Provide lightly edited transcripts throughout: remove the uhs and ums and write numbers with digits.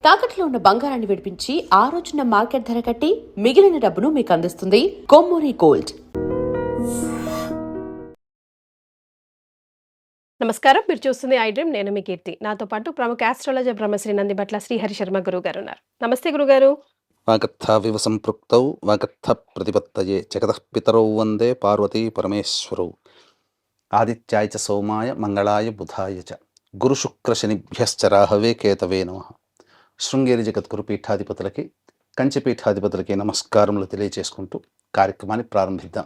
తాకట్లో ఉన్న బంగారాన్ని విడిపించి ఆ రోజున మార్కెట్ ధర కట్టి మిగిలిన డబ్బును మీకు అందిస్తుంది కొమ్మూరి గోల్డ్. నమస్కారం, మీరు చూస్తుంది ఐ డ్రీమ్. నేను మీ కీర్తి. నాతో పాటు ప్రముఖ ఆస్ట్రాలజర్ బ్రహ్మశ్రీ నందిబట్ల శ్రీహరి శర్మ గురువు గారు ఉన్నారు. నమస్తే గురుగారు. వాగర్థావివ సంపృక్తౌ వాగర్థ ప్రతిపత్తయే జగతః పితరౌ వందే పార్వతీ పరమేశ్వరౌ. ఆదిత్యాయ చ సోమాయ మంగళాయ బుధాయ చ గురుశుక్రశనిభ్యశ్చ రాహవే కేతవే నమః. శృంగేరి జగద్గురు పీఠాధిపతులకి, కంచి పీఠాధిపతులకి నమస్కారములు తెలియచేసుకుంటూ కార్యక్రమాన్ని ప్రారంభిద్దాం.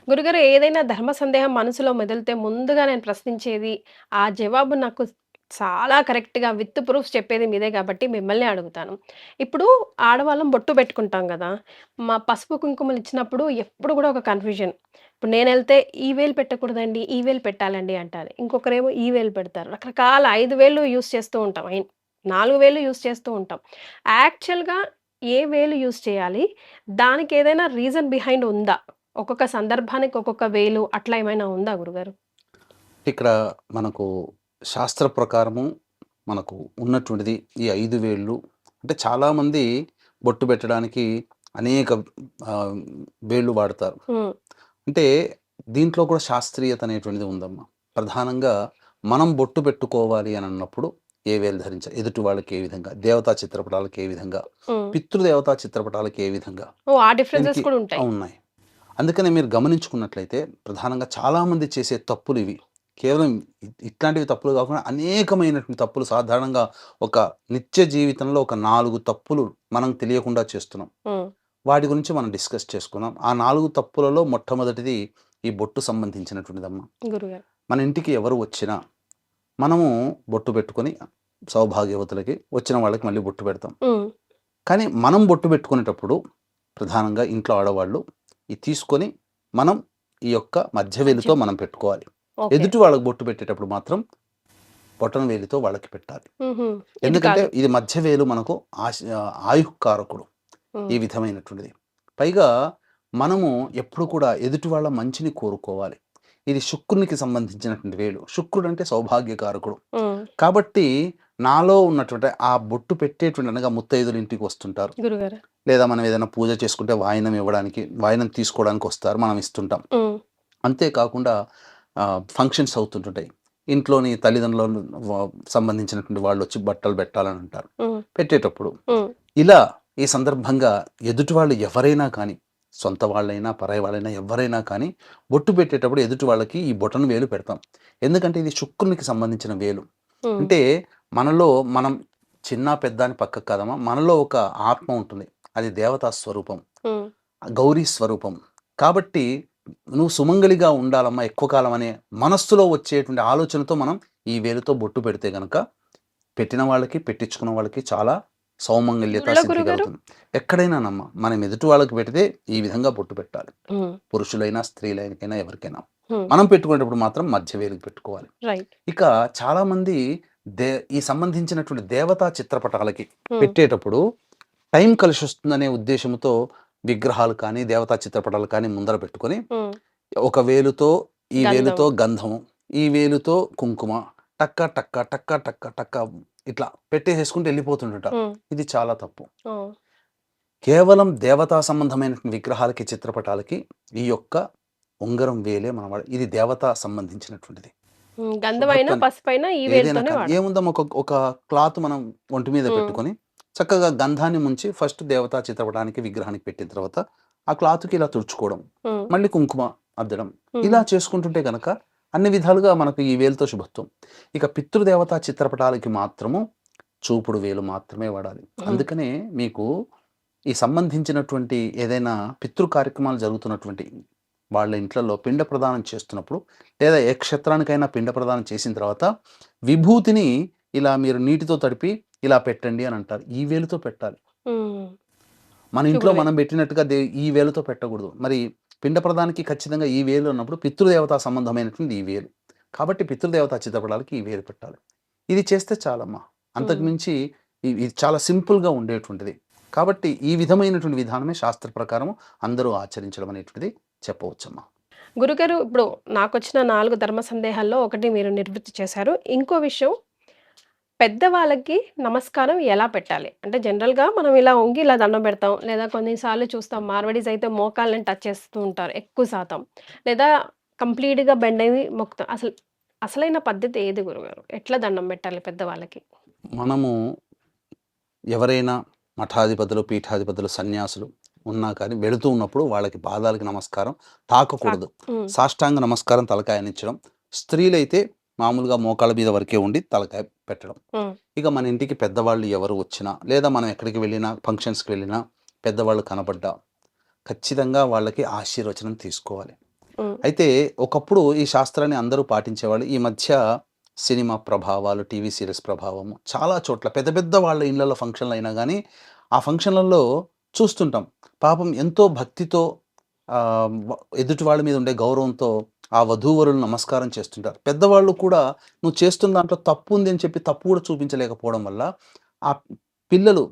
గురుగారు, ఏదైనా ధర్మ సందేహం మనసులో మెదిలితే ముందుగా నేను ప్రశ్నించేది, ఆ జవాబు నాకు చాలా కరెక్ట్గా విత్ ప్రూఫ్స్ చెప్పేది మీదే కాబట్టి మిమ్మల్ని అడుగుతాను. ఇప్పుడు ఆడవాళ్ళం బొట్టు పెట్టుకుంటాం కదా, మా పసుపు కుంకుమలు ఇచ్చినప్పుడు ఎప్పుడు కూడా ఒక కన్ఫ్యూజన్. ఇప్పుడు నేను వెళ్తే ఈ వేలు పెట్టకూడదండి, ఈ వేలు పెట్టాలండి అంటారు. ఇంకొకరేమో ఈ వేలు పెడతారు. రకరకాల 5 వేలు యూస్ చేస్తూ ఉంటాం, 4 వేలు యూస్ చేస్తూ ఉంటాం. యాక్చువల్గా ఏ వేలు యూస్ చేయాలి, దానికి ఏదైనా రీజన్ బిహైండ్ ఉందా? ఒక్కొక్క సందర్భానికి ఒక్కొక్క వేలు అట్లా ఏమైనా ఉందా గురుగారు? ఇక్కడ మనకు శాస్త్ర ప్రకారము మనకు ఉన్నటువంటిది ఈ 5 వేళ్ళు. అంటే చాలామంది బొట్టు పెట్టడానికి అనేక ఆ, వేళ్ళు వాడతారు. హ్మ్. అంటే దీంట్లో కూడా శాస్త్రీయత అనేటువంటిది ఉందమ్మా. ప్రధానంగా మనం బొట్టు పెట్టుకోవాలి అని అన్నప్పుడు ఏ వేలు ధరించాలి, ఎదుటి వాళ్ళకి ఏ విధంగా, దేవతా చిత్రపటాలకి ఏ విధంగా, హ్మ్. పితృదేవతా చిత్రపటాలకి ఏ విధంగా, ఓహ్! ఆ డిఫరెన్సెస్ దీనికి కూడా ఉంటాయి. ఉన్నాయి. అందుకనే మీరు గమనించుకున్నట్లయితే ప్రధానంగా చాలామంది చేసే తప్పులు ఇవి. కేవలం ఇట్లాంటివి తప్పులు కాకుండా అనేకమైనటువంటి తప్పులు సాధారణంగా ఒక నిత్య జీవితంలో ఒక 4 తప్పులు మనం తెలియకుండా చేస్తున్నాం. హ్మ్. వాటి గురించి మనం డిస్కస్ చేసుకున్నాం. ఆ 4 తప్పులలో మొట్టమొదటిది ఈ బొట్టు సంబంధించినటువంటిదమ్మా. గురుగారు. మన ఇంటికి ఎవరు వచ్చినా మనము బొట్టు పెట్టుకొని సౌభాగ్యవతులకి వచ్చిన వాళ్ళకి మళ్ళీ బొట్టు పెడతాం. హ్మ్. కానీ మనం బొట్టు పెట్టుకునేటప్పుడు ప్రధానంగా ఇంట్లో ఆడవాళ్ళు ఇది తీసుకొని మనం ఈ యొక్క మధ్య వేలుతో మనం పెట్టుకోవాలి. ఓకే. ఎదుటి వాళ్ళకి బొట్టు పెట్టేటప్పుడు మాత్రం బొటన వేలితో వాళ్ళకి పెట్టాలి. హుహు. ఇది ఎందుకంటే కాదు. ఇది మధ్య వేలు మనకు ఆయుఃకారకుడు హ్మ్. ఈ విధమైనటువంటిది. పైగా మనము ఎప్పుడు కూడా ఎదుటి వాళ్ళ మంచిని కోరుకోవాలి. ఇది శుక్రునికి సంబంధించినటువంటి వేలు. శుక్రుడు అంటే సౌభాగ్యకారకుడు. హ్మ్. కాబట్టి నాలో ఉన్నటువంటి ఆ బొట్టు పెట్టేటువంటి అనగా ముత్తైదులు ఇంటికి వస్తుంటారు. గురుగారు. లేదా మనం ఏదైనా పూజ చేసుకుంటే వాయినం ఇవ్వడానికి, వాయినం తీసుకోవడానికి వస్తారు. మనం ఇస్తుంటాం. హ్మ్. అంతేకాకుండా ఫంక్షన్స్ అవుతుంటుంటాయి. ఇంట్లోని తల్లిదండ్రులు సంబంధించినటువంటి వాళ్ళొచ్చి బట్టలు పెట్టాలని అంటారు. హ్మ్. పెట్టేటప్పుడు హ్మ్. ఇలా ఈ సందర్భంగా ఎదుటి వాళ్ళు ఎవరైనా కానీ, సొంత వాళ్ళైనా, పరాయి వాళ్ళైనా ఎవరైనా కానీ బొట్టు పెట్టేటప్పుడు ఎదుటి వాళ్ళకి ఈ బొటన వేలు పెడతాం. ఎందుకంటే ఇది శుక్రునికి సంబంధించిన వేలు. హ్మ్. అంటే మనలో మనం చిన్న, పెద్ద అని పక్కకు కాదమ్మా. మనలో ఒక ఆత్మ ఉంటుంది. అది దేవతా స్వరూపం. హ్మ్. గౌరీ స్వరూపం. కాబట్టి నువ్వు సుమంగళిగా ఉండాలమ్మా ఎక్కువ కాలం అనే మనస్సులో వచ్చేటువంటి ఆలోచనతో మనం ఈ వేలుతో బొట్టు పెడితే గనక పెట్టిన వాళ్ళకి, పెట్టించుకున్న వాళ్ళకి చాలా సౌమంగళ్యత గుళ్ళో సిద్ధి గురుగారు? కలుగుతుంది. ఎక్కడైనానమ్మా మనం ఎదుటి వాళ్ళకి పెడితే ఈ విధంగా బొట్టు పెట్టాలి. హ్మ్. పురుషులైనా, స్త్రీలైనా ఎవరికైనా. హ్మ్. మనం పెట్టుకునేటప్పుడు మాత్రం మధ్య వేలుకి పెట్టుకోవాలి. రైట్. ఇక చాలామంది ఈ సంబంధించినటువంటి దేవతా చిత్రపటాలకి హ్మ్. పెట్టేటప్పుడు టైం కలిసొస్తుందనే ఉద్దేశంతో విగ్రహాలు కానీ, దేవతా చిత్రపటాలు కానీ ముందర పెట్టుకొని, హ్మ్. ఒక వేలుతో ఈ గంధం. వేలుతో గంధము, ఈ వేలుతో కుంకుమ టక్క, టక్క, టక్క, టక్క, టక్క ఇట్లా పెట్టేసేసుకుంటూ వెళ్ళిపోతుంటారు. హ్మ్. ఇది చాలా తప్పు. ఓహ్! కేవలం దేవతా సంబంధమైనటువంటి విగ్రహాలకి, చిత్రపటాలకి ఈ యొక్క ఉంగరం వేలే మనం ఇది దేవతా సంబంధించినటువంటిది. హ్మ్. గంధమైనా, శుభత్వాన్ని పసుపైనా ఈ ఏదైనా వేలుతోనే కానీ వాడాలి. ఏముందమ్మా ఒక ఒక క్లాత్ మనం ఒంటి మీద హ్మ్. పెట్టుకొని చక్కగా గంధాన్ని ముంచి ఫస్ట్ దేవతా చిత్రపటానికి విగ్రహానికి పెట్టిన తర్వాత ఆ క్లాత్కి ఇలా తుడుచుకోవడం, హ్మ్. మళ్ళీ కుంకుమ అద్దడం, హ్మ్. ఇలా చేసుకుంటుంటే గనక అన్ని విధాలుగా మనకు ఈ వేలుతో శుభత్వం. ఇక పితృదేవతా చిత్రపటాలకి మాత్రము చూపుడు వేలు మాత్రమే వాడాలి. హ్మ్. అందుకనే మీకు ఈ సంబంధించినటువంటి ఏదైనా పితృ కార్యక్రమాలు జరుగుతున్నటువంటి వాళ్ళ ఇంట్లలో పిండ ప్రదానం చేస్తున్నప్పుడు లేదా ఏ క్షేత్రానికైనా పిండ ప్రదానం చేసిన తర్వాత విభూతిని ఇలా మీరు నీటితో తడిపి ఇలా పెట్టండి అని అంటారు. ఈ వేలుతో పెట్టాలి. హ్మ్. మన ఇంట్లో చూపుడు వేలు. మనం పెట్టినట్టుగా ఈ వేలుతో పెట్టకూడదు. మరి పిండ ప్రదానానికి ఖచ్చితంగా ఈ వేలు అన్నప్పుడు పితృదేవతా సంబంధమైనటువంటి ఈ వేలు. కాబట్టి పితృదేవతా చిత్రపటాలకి ఈ వేలు పెట్టాలి. ఇది చేస్తే చాలమ్మా. అంతకు హ్మ్. మించి ఇది చాలా సింపుల్‌గా ఉండేటువంటిది. కాబట్టి ఈ విధమైనటువంటి విధానమే శాస్త్ర ప్రకారం అందరూ ఆచరించడం అనేటువంటిది చెప్పవచ్చమ్మా. గురుగారు, ఇప్పుడు నాకొచ్చిన 4 ధర్మ సందేహాల్లో ఒకటి మీరు నివృత్తి చేశారు. ఇంకో విషయం, పెద్దవాళ్ళకి నమస్కారం ఎలా పెట్టాలి? అంటే జనరల్‌గా మనం ఇలా వంగి ఇలా దండం పెడతాం. లేదా కొన్నిసార్లు చూస్తాం మార్వాడీస్ అయితే మోకాళ్ళని టచ్ చేస్తూ ఉంటారు ఎక్కువ శాతం. లేదా కంప్లీట్‌గా బెండ్ అయ్యి మొక్కుతాం. అసలైన పద్ధతి ఏది గురుగారు? ఎట్లా దండం పెట్టాలి పెద్దవాళ్ళకి? మనము ఎవరైనా మఠాధిపతులు, పీఠాధిపతులు, సన్యాసులు ఉన్నా కానీ వెళుతూ ఉన్నప్పుడు వాళ్ళకి పాదాలకి నమస్కారం తాకకూడదు. హ్మ్. సాష్టాంగ నమస్కారం తలకాయనిచ్చడం. స్త్రీలైతే మామూలుగా మోకాళ్ళ మీద వరకే ఉండి తలకాయ పెట్టడం. హ్మ్. ఇక మన ఇంటికి పెద్దవాళ్ళు ఎవరు వచ్చినా, లేదా మనం ఎక్కడికి వెళ్ళినా, ఫంక్షన్స్‌కి వెళ్ళినా పెద్దవాళ్ళు కనపడ్డా ఖచ్చితంగా వాళ్ళకి ఆశీర్వచనం తీసుకోవాలి. హ్మ్. అయితే ఒకప్పుడు ఈ శాస్త్రాన్ని అందరూ పాటించేవాళ్ళు. ఈ మధ్య సినిమా ప్రభావాలు, టీవీ సీరీస్ ప్రభావము చాలా చోట్ల పెద్ద పెద్ద వాళ్ళ ఇళ్లలో ఫంక్షన్‌లయినా గానీ, ఆ ఫంక్షన్‌లలో చూస్తుంటాం. పాపం ఎంతో భక్తితో ఎదుటి వాళ్ళ మీద ఉండే గౌరవంతో ఆ వధూవరులు నమస్కారం చేస్తుంటారు. పెద్దవాళ్ళు కూడా నువ్వు చేస్తున్న దాంట్లో తప్పు ఉంది అని చెప్పి తప్పు కూడా చూపించలేకపోవడం వల్ల, ఆ పిల్లలు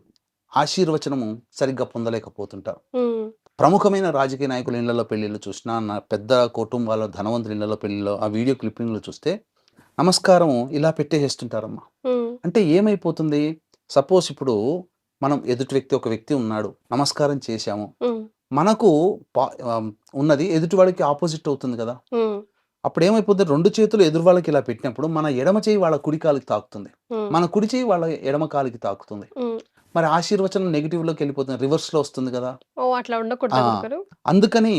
ఆశీర్వచనము సరిగ్గా పొందలేకపోతుంటారు. హ్మ్. ప్రముఖమైన రాజకీయ నాయకుల ఇళ్లలో పెళ్ళిళ్ళు చూసినా, పెద్ద కుటుంబాల ధనవంతుల ఇళ్లలో పెళ్ళిలో ఆ వీడియో క్లిప్పింగ్‌లు చూస్తే, నమస్కారం ఇలా పెట్టేసేస్తుంటారమ్మా. హ్మ్. అంటే ఏమైపోతుంది? సపోజ్ ఇప్పుడు మనం ఎదుటి వ్యక్తి ఒక వ్యక్తి ఉన్నాడు. నమస్కారం చేశాము. హ్మ్. మనకు పా ఆహ్, ఉన్నది ఎదుటి వాడికి అపోజిట్ అవుతుంది కదా! హ్మ్. అప్పుడేమైపోద్ది 2 చేతులు ఎదురు వాళ్ళకి ఇలా పెట్టినప్పుడు, మన ఎడమ చెయ్యి వాళ్ళ కుడి కాలుకి తాకుతుంది. హ్మ్. మన కుడి చెయ్యి వాళ్ళ ఎడమ కాలుకి తాకుతుంది. హ్మ్. మరి ఆశీర్వచనం నెగెటివ్‌లోకెళ్ళిపోతుంది. రివర్స్‌లో వస్తుంది గదా! ఓహ్! అట్లా ఆ! ఉండకూడదా గురుగారు? అందుకని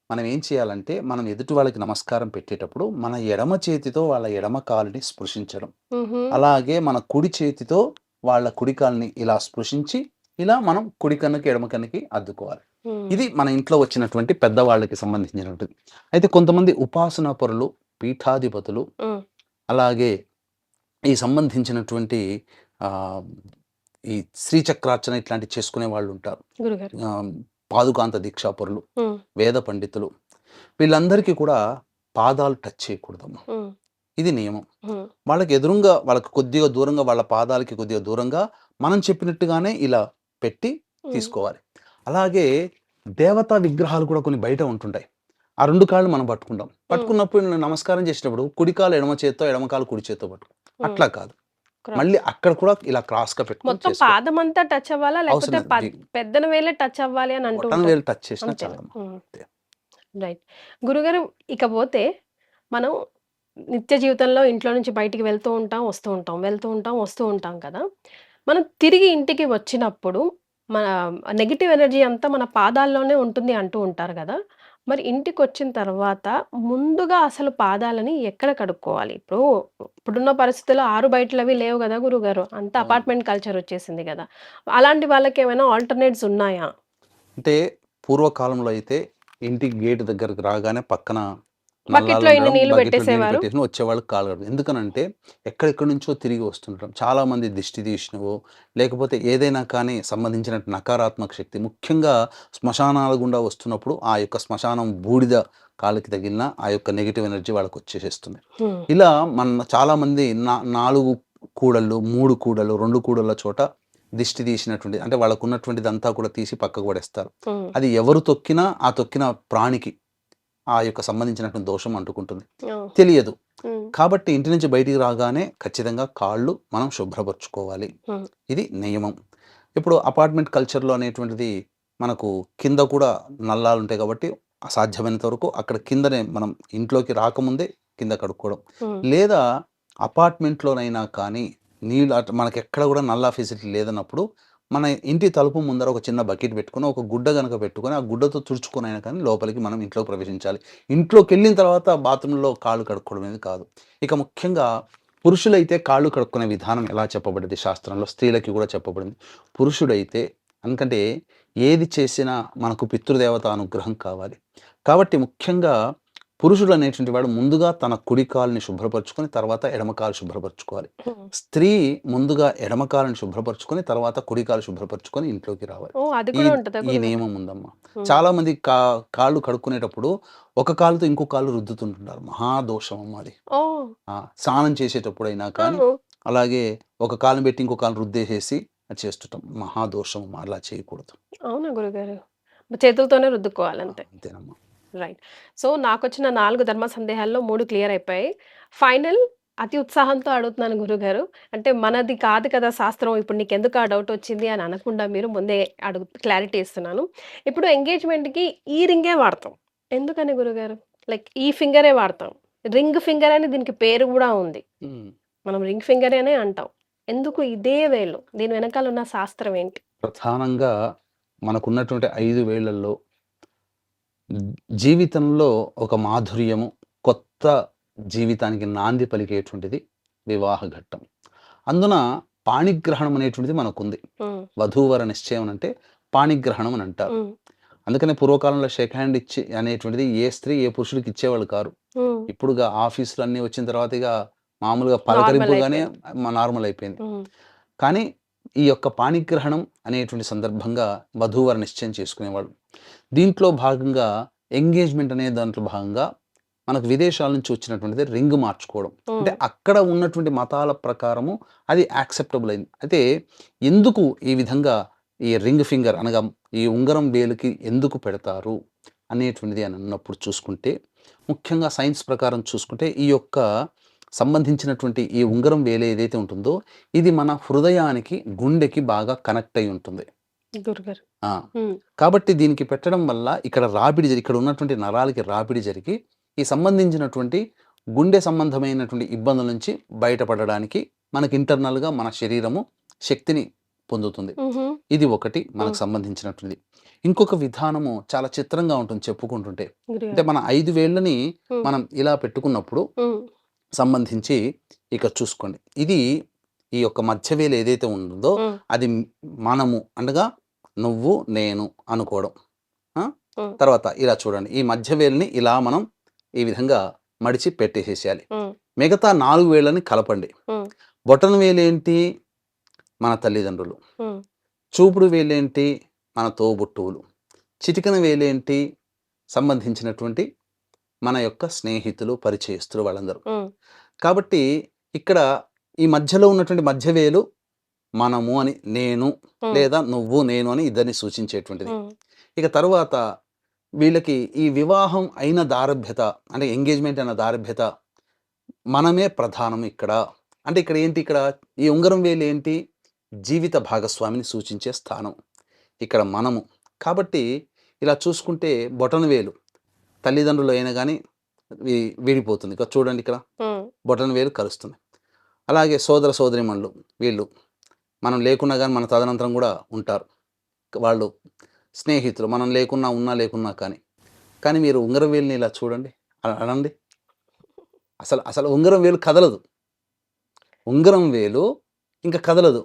మనం ఏం చేయాలంటే, మనం ఎదుటి వాళ్ళకి నమస్కారం పెట్టేటప్పుడు, మన ఎడమ చేతితో వాళ్ళ ఎడమ కాలుని స్పృశించడం. హుహు. అలాగే మన కుడి చేతితో వాళ్ళ కుడి కాలుని ఇలా స్పృశించి, ఇలా మనం కుడి కన్నుకి, ఎడమ కన్నుకి అద్దుకోవాలి. హ్మ్. ఇది మన ఇంట్లో వచ్చినటువంటి పెద్దవాళ్ళకి సంబంధించినటువంటిది. అయితే కొంతమంది ఉపాసనా పరులు, పీఠాధిపతులు, హ్మ్. అలాగే ఈ సంబంధించినటువంటి ఆహ్, ఈ శ్రీచక్రార్చన ఇట్లాంటివి చేసుకునే వాళ్ళుంటారు. గురుగారు. ఆహ్, పాదుకాంత దీక్షాపరులు, హ్మ్. వేద పండితులు వీళ్ళందరికీ కూడా పాదాలు టచ్ చేయకూడదమ్మా. హ్మ్. ఇది నియమం. హ్మ్. వాళ్ళకి ఎదురుంగా వాళ్ళకి కొద్దిగా దూరంగా వాళ్ళ పాదాలకి కొద్దిగా దూరంగా మనం చెప్పినట్టుగానే ఇలా పెట్టి హ్మ్. తీసుకోవాలి. అలాగే దేవతా విగ్రహాలు కూడా కొన్ని బయట ఉంటుంటాయి. ఆ 2 కాళ్ళు మనం పట్టుకుంటాం. హ్మ్. పట్టుకున్నప్పుడు నమస్కారం చేసేటప్పుడు కుడి కాలు ఎడమ చేత్తో, ఎడమ కాలు కుడి చేత్తో పట్టుకో. హ్మ్. అట్లా కాదు. మళ్ళీ క్రాస్. అక్కడ కూడా ఇలా క్రాస్‌గా పెట్టుకొని మొత్తం చేసుకోవాలి. పాదమంతా టచ్ అవ్వాలా? అవసరం లేకపోతే లేదు. పెద్దన వేలే టచ్ అవ్వాలి అని అంటూ బొటన ఉంటారు. వేలు టచ్ చేసినా అంతేనా? చాలమ్మా. హ్మ్. అంతే. రైట్. గురుగారు ఇకపోతే మనం నిత్య జీవితంలో ఇంట్లో నుంచి బయటికి వెళ్తూ ఉంటాం, వస్తూ ఉంటాం. వెళ్తూ ఉంటాం, వస్తూ ఉంటాం కదా! మనం తిరిగి ఇంటికి వచ్చినప్పుడు మన నెగెటివ్ ఎనర్జీ అంతా మన పాదాల్లోనే ఉంటుంది అంటూ ఉంటారు గదా! మరి ఇంటికొచ్చిన తర్వాత ముందుగా అసలు పాదాలని ఎక్కడ కడుక్కోవాలి? ఇప్పుడున్న పరిస్థితుల్లో ఆరు బయటలవి లేవు గదా గురుగారు. అంతా అవును. అపార్ట్‌మెంట్ కల్చర్ వచ్చేసింది గదా! అలాంటి వాళ్ళకేమైనా ఆల్టర్‌నేట్స్ ఉన్నాయా? అంటే పూర్వకాలంలో అయితే ఇంటి గేట్ దగ్గరికి రాగానే పక్కన బకెట్‌లో ఇన్ని నల్లాలుండడం, నీళ్లు బకెట్‌లో నీళ్లు పెట్టేసేవారు. పెట్టేసుకొని వచ్చేవాళ్ళు కాళ్ళు కడుగు ఎందుకనంటే ఎక్కడెక్కడి నుంచో తిరిగి వస్తుంటాం. చాలామంది దిష్టి తీసినవో, లేకపోతే ఏదైనా కానీ సంబంధించిన నకారాత్మక శక్తి ముఖ్యంగా శ్మశానాల గుండా వస్తున్నప్పుడు ఆ యొక్క శ్మశానం బూడిద కాళ్ళకి తగిలిన ఆ యొక్క నెగెటివ్ ఎనర్జీ వాళ్ళకొచ్చేసేస్తుంది. హ్మ్. ఇలా చాలామంది 4 కూడళ్ళు, 3 కూడళ్ళు, 2 కూడళ్ళ చోట దిష్టి తీసినటువంటి అంటే వాళ్ళకున్నటువంటిదంతా కూడా తీసి పక్కకు పడేస్తారు. హ్మ్. అది ఎవరు తొక్కినా, ఆ తొక్కిన ప్రాణికి ఆ యొక్క సంబంధించినటువంటి దోషం అంటుకుంటుంది. ఓహ్! తెలియదు. హ్మ్. కాబట్టి ఇంటి నుంచి బయటికి రాగానే ఖచ్చితంగా కాళ్ళు మనం శుభ్రపరుచుకోవాలి. హ్మ్. ఇది నియమం. ఇప్పుడు అపార్ట్మెంట్ కల్చర్‌లో అనేటువంటిది మనకు కింద కూడా నల్లాలుంటాయి కాబట్టి సాధ్యమైనంత వరకు అక్కడ కిందనే మనం ఇంట్లోకి రాకముందే కింద కడుక్కోవడం. హ్మ్. లేదా అపార్ట్మెంట్‌లోనైనా కానీ నీళ్ళు మనకెక్కడ కూడా నల్లా ఫెసిలిటీ లేదన్నప్పుడు మన ఇంటి తలుపు ముందర ఒక చిన్న బకెట్ పెట్టుకొని, ఒక గుడ్డ గనక పెట్టుకొని, ఆ గుడ్డతో తుడుచుకొనైనా కానీ లోపలికి మనం ఇంట్లోకి ప్రవేశించాలి. ఇంట్లోకెళ్ళిన తర్వాత బాత్రూమ్‌లో కాళ్ళు కడుక్కోవడం అనేది కాదు. ఇక ముఖ్యంగా పురుషులైతే కాళ్ళు కడుక్కునే విధానం ఎలా చెప్పబడింది శాస్త్రంలో, స్త్రీలకి కూడా చెప్పబడింది. పురుషుడైతే ఎందుకంటే ఏది చేసినా మనకు పితృదేవత అనుగ్రహం కావాలి. కాబట్టి ముఖ్యంగా పురుషుడు అనేటువంటి వాడు ముందుగా తన కుడి కాలుని శుభ్రపరుచుకొని, తర్వాత ఎడమ కాలు శుభ్రపరుచుకోవాలి. హ్మ్. స్త్రీ ముందుగా ఎడమ కాలుని శుభ్రపరుచుకొని, తర్వాత కుడి కాలు శుభ్రపరుచుకొని ఇంట్లోకి రావాలి. ఓహ్! అది ఈ కూడా ఉంటదా ఈ గురుగారు? నియమం ఉందమ్మా. హ్మ్. చాలామంది కాళ్ళు కడుక్కునేటప్పుడు ఒక కాలుతో ఇంకో కాలు రుద్దుతుంటుంటారు. మహాదోషం అమ్మ అది. ఓహ్! స్నానం చేసేటప్పుడైనా కానీ, ఆ! అలాగే ఒక కాలుని పెట్టి ఇంకో కాలుని రుద్దేసేసి అది చేస్తుంటాం. మహాదోషం అమ్మ అలా చేయకూడదు. అవునా గురుగారు? చేతులతోనే రుద్దుకోవాలంతే. అంతేనమ్మా. రైట్. సో, నాకొచ్చిన 4 ధర్మ సందేహాల్లో 3 క్లియర్ అయిపోయాయి. ఫైనల్ అతి ఉత్సాహంతో అడుగుతున్నాను గురుగారు. అంటే మనది కాదు కదా శాస్త్రం. ఇప్పుడు నీకెందుకు ఆ డౌట్ వచ్చింది అని అనకుండా మీరు ముందే క్లారిటీ ఇస్తున్నాను. ఇప్పుడు ఎంగేజ్‌మెంట్‌కి ఈ రింగే వాడతాం. ఎందుకని గురుగారు? లైక్ ఈ ఫింగరే వాడతాం. రింగ్ ఫింగర్ అని దీనికి పేరు గూడా ఉంది. హ్మ్. మనం రింగ్ ఫింగర్ అనే అంటాం. ఎందుకు ఇదే వేలు? దీని వెనకాల ఉన్న శాస్త్రం ఏంటి? ప్రధానంగా మనకున్నటువంటి 5 వేళ్లలో జీవితంలో ఒక మాధుర్యము, కొత్త జీవితానికి నాంది పలికేటువంటిది వివాహ ఘట్టం. అందున పాణిగ్రహణం అనేటువంటిది మనకుంది. హ్మ్. వధూవర నిశ్చయం అంటే పాణిగ్రహణం అని అంటారు. హ్మ్. అందుకనే పూర్వకాలంలో షేక్ హ్యాండ్ ఇచ్చి అనేటువంటిది ఏ స్త్రీ ఏ పురుషుడికి ఇచ్చేవాళ్ళు కారు. హ్మ్. ఇప్పుడుగా ఆఫీసులు అన్నీ వచ్చిన తర్వాత ఇక మామూలుగా నార్మల్ పలకరింపుగానే అయిపోయింది. నార్మల్ అయిపోయింది. హ్మ్. కానీ ఈ యొక్క పాణిగ్రహణం అనేటువంటి సందర్భంగా వధూవర నిశ్చయం చేసుకునేవాళ్ళు. దీంట్లో భాగంగా ఎంగేజ్‌మెంట్ అనే దాంట్లో భాగంగా మనకు విదేశాల నుంచి వచ్చినటువంటిది రింగ్ మార్చుకోవడం. అంటే హ్మ్. అక్కడ ఉన్నటువంటి మతాల ప్రకారము అది యాక్సెప్టబుల్ అయింది. అయితే ఎందుకు ఈ విధంగా ఈ రింగ్ ఫింగర్ అనగా ఈ ఉంగరం వేలుకి ఎందుకు పెడతారు అనేటువంటిది అని అన్నప్పుడు చూసుకుంటే, ముఖ్యంగా సైన్స్ ప్రకారం చూసుకుంటే ఈ యొక్క సంబంధించినటువంటి ఈ ఉంగరం వేలు ఏదైతే ఉంటుందో ఇది మన హృదయానికి, గుండెకి బాగా కనెక్ట్ అయ్యి ఉంటుంది. గురుగారు. ఆ! హ్మ్. కాబట్టి దీనికి పెట్టడం వల్ల ఇక్కడ ఉన్నటువంటి నరాలకి రాపిడి జరిగి, ఈ సంబంధించినటువంటి గుండె సంబంధమైనటువంటి ఇబ్బందుల నుంచి బయటపడడానికి మనకి ఇంటర్నల్‌గా మన శరీరము శక్తిని పొందుతుంది. హుహు. ఇది ఒకటి మనకు హ్మ్. సంబంధించినటువంటిది. ఇంకొక విధానము చాలా చిత్రంగా ఉంటుంది చెప్పుకుంటుంటే. అంటే గురుగారు. మన 5 వేళ్ళని హ్మ్. మనం ఇలా పెట్టుకున్నప్పుడు హ్మ్. సంబంధించి ఇక చూసుకోండి. ఇది ఈ యొక్క మధ్య వేలు ఏదైతే ఉంటుందో హ్మ్. అది మనము అనగా నువ్వు, నేను అనుకోవడం. ఆ! హ్మ్. తర్వాత ఇలా చూడండి. ఈ మధ్య వేలుని ఇలా మనం ఈ విధంగా మడిచి పెట్టేసేసేయాలి. హ్మ్. మిగతా 4 వేళ్ళని కలపండి. హ్మ్. బొటన వేలేంటి? మన తల్లిదండ్రులు. హ్మ్. చూపుడు వేలేంటి? మన తోబుట్టువులు. చిటికెన వేలేంటి? సంబంధించినటువంటి మన యొక్క స్నేహితులు, పరిచయస్తులు వాళ్ళందరూ. హ్మ్. కాబట్టి ఇక్కడ ఈ మధ్యలో ఉన్నటువంటి మధ్య వేలు మనము అని నేను హ్మ్. లేదా నువ్వు, నేను అని ఇద్దరిని సూచించేటువంటిది. హ్మ్. ఇక తరువాత వీళ్ళకి ఈ వివాహం అయిన దారభ్యత అంటే ఎంగేజ్‌మెంట్ అయిన దారభ్యత మనమే ప్రధానం ఇక్కడ. అంటే ఇక్కడ ఏంటి ఇక్కడ ఈ ఉంగరం వేలు ఏంటి? జీవిత భాగస్వామిని సూచించే స్థానం. ఇక్కడ మనము. కాబట్టి ఇలా చూసుకుంటే బొటనవేలు తల్లిదండ్రులు అయినా గాని వి విడిపోతుంది. ఇక చూడండి ఇక్కడ హ్మ్. బొటనవేలు కలుస్తుంది. అలాగే సోదర సోదరీమణులు వీళ్ళు మనం లేకున్నా గాని మన తదనంతరం గూడా ఉంటారు. వాళ్ళు స్నేహితులు మనం లేకున్నా, ఉన్నా లేకున్నా కానీ. కానీ మీరు ఉంగరం వేలుని ఇలా చూడండి. అనండి. అసలు ఉంగరం వేలు కదలదు. ఉంగరం వేలు ఇంక కదలదు.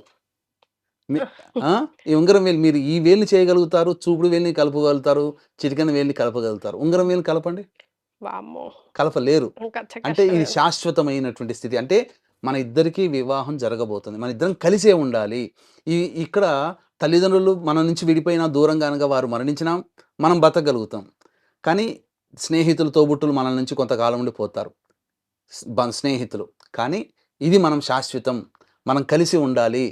మీ ఆ! ఈ ఉంగరం వేలు మీరు ఈ వేలుని చేయగలుగుతారు, చూపుడు వేలుని కలపగలుగుతారు, చిటికెన వేలుని కలపగలుగుతారు. ఉంగరం వేలుని కలపండి. వామ్మో! కలపలేరు. అంటే కష్టమే ఇది అది. శాశ్వతమైనటువంటి స్థితి. అంటే మన ఇద్దరికీ వివాహం జరగబోతుంది. మన ఇద్దరం కలిసే ఉండాలి. ఈ ఇక్కడ తల్లిదండ్రులు మన నుంచి విడిపోయినా, దూరంగా గనక వారు మరణించినా మనం బతకగలుగుతాం. కానీ స్నేహితులు, తోబుట్టువులు మనల నుంచి కొంతకాలం ఉండి పోతారు. స్నేహితులు. కానీ ఇది మనం శాశ్వతం. మనం కలిసి ఉండాలి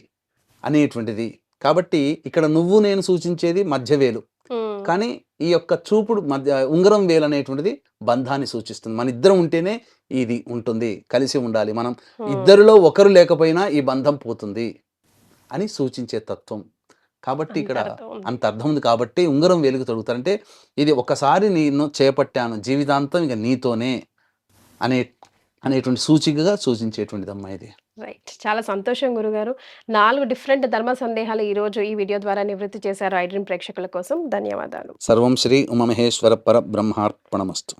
అనేటువంటిది. కాబట్టి ఇక్కడ నువ్వు, నేను సూచించేది మధ్యవేలు. హ్మ్. కానీ ఈ యొక్క చూపుడు ఉంగరం వేలనేటువంటిది బంధాన్ని సూచిస్తుంది. మనిద్దరం ఉంటేనే ఇది ఉంటుంది. కలిసి ఉండాలి. మనం హ్మ్. ఇద్దరిలో ఒకరు లేకపోయినా ఈ బంధం పోతుంది అని సూచించే తత్వం. కాబట్టి అంత ఇక్కడ అర్థం ఉంది. అంత అర్థం ఉంది కాబట్టి ఉంగరం వేలుకి తొడుగుతారు. అంటే ఇది ఒక్కసారి నిన్ను చేపట్టాను. జీవితాంతం ఇక నీతోనే అనే అనేటువంటి సూచికగా సూచించేటువంటిదమ్మా ఇది. రైట్. చాలా సంతోషం గురుగారు. 4 డిఫరెంట్ ధర్మ సందేహాలు ఈరోజు ఈ వీడియో ద్వారా నివృత్తి చేశారు ఐ డ్రీమ్ ప్రేక్షకుల కోసం. ధన్యవాదాలు. సర్వం శ్రీ ఉమామహేశ్వర పరబ్రహ్మార్పణమస్తు.